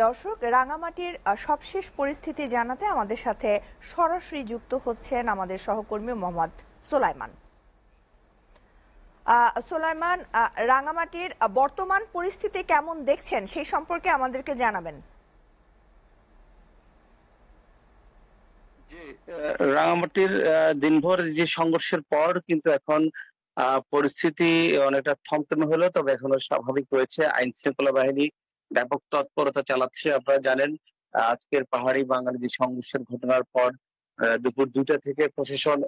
দর্শক, রাঙামাটির সবশেষ পরিস্থিতি জানাতে আমাদের সাথে সরাসরি যুক্ত হচ্ছেন আমাদের সহকর্মী মোহাম্মদ সোলাইমান। সোলাইমান, রাঙামাটির বর্তমান পরিস্থিতি কেমন দেখছেন সেই সম্পর্কে আমাদেরকে জানাবেন। জি, রাঙামাটির দিনভর যে সংঘর্ষের পর কিন্তু এখন পরিস্থিতি অনেকটা থমথমে হলো, তবে এখনো স্বাভাবিক রয়েছে। আইন শৃঙ্খলা বাহিনী ব্যাপক তৎপরতা চালাচ্ছে। আপনারা জানেন, আজকের পাহাড়ি বাঙালি যে সংঘর্ষের ঘটনার পর দুপুর 2টা থেকে প্রশাসন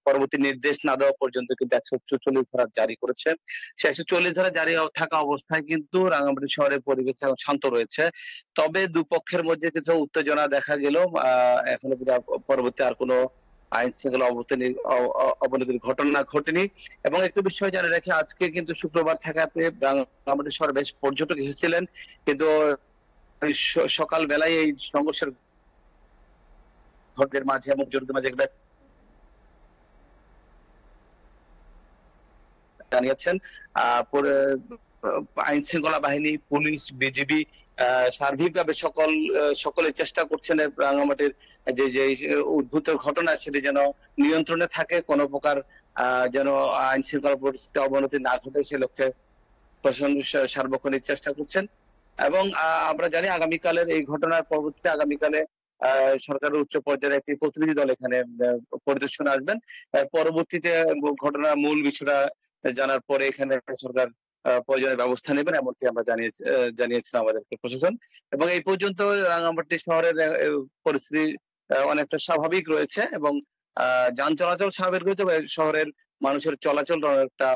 পরবর্তী নির্দেশ না দেওয়া পর্যন্ত কিন্তু 144 ধারা জারি করেছে। সে 144 ধারা জারি থাকা অবস্থায় কিন্তু রাঙামাটি শহরের পরিবেশ এখন শান্ত রয়েছে। তবে দুপক্ষের মধ্যে কিছু উত্তেজনা দেখা গেল। এখনো পরবর্তী আর কোনো আইন শৃঙ্খলা অবনতির ঘটনা ঘটেনি। এবং একটু বিষয় জানা রেখে, আজকে কিন্তু শুক্রবার থাকাতে রাঙামাটি শহরে বেশ পর্যটক এসেছিলেন, কিন্তু সকাল বেলায় এই সংঘর্ষের ঘটনার মাঝে এবং জড়িত মাঝে জানিয়েছেন আইন শৃঙ্খলা বাহিনী, পুলিশ, বিজিবি সার্বিকভাবে সকলে চেষ্টা করছেন রাঙামাটির যে যে উদ্ভূত ঘটনা সেটি যেন নিয়ন্ত্রণে থাকে, কোনো প্রকার যেন আইন শৃঙ্খলা পরিস্থিতি অবনতি না ঘটে সে লক্ষ্যে প্রশাসন সার্বক্ষণিক চেষ্টা করছেন। এবং আমরা জানি আগামীকালের এই ঘটনার পরবর্তীতে আগামীকালে সরকারের উচ্চ পর্যায়ের একটি প্রতিনিধি দল এখানে পরিদর্শনে আসবেন। পরবর্তীতে ঘটনার মূল বিষয়টা জানার পরে এখানে সরকার প্রয়োজনীয় ব্যবস্থা নেবেন, এমনটি আমরা জানিয়েছিলাম আমাদেরকে প্রশাসন। এবং এই পর্যন্ত রাঙামাটি শহরের পরিস্থিতি অনেকটা স্বাভাবিক রয়েছে এবং যান চলাচল স্বাভাবিক রয়েছে, শহরের মানুষের চলাচল অনেকটা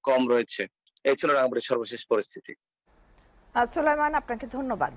কম রয়েছে। এই ছিল রাঙামাটির সর্বশেষ পরিস্থিতি। সোলাইমান, আপনাকে ধন্যবাদ।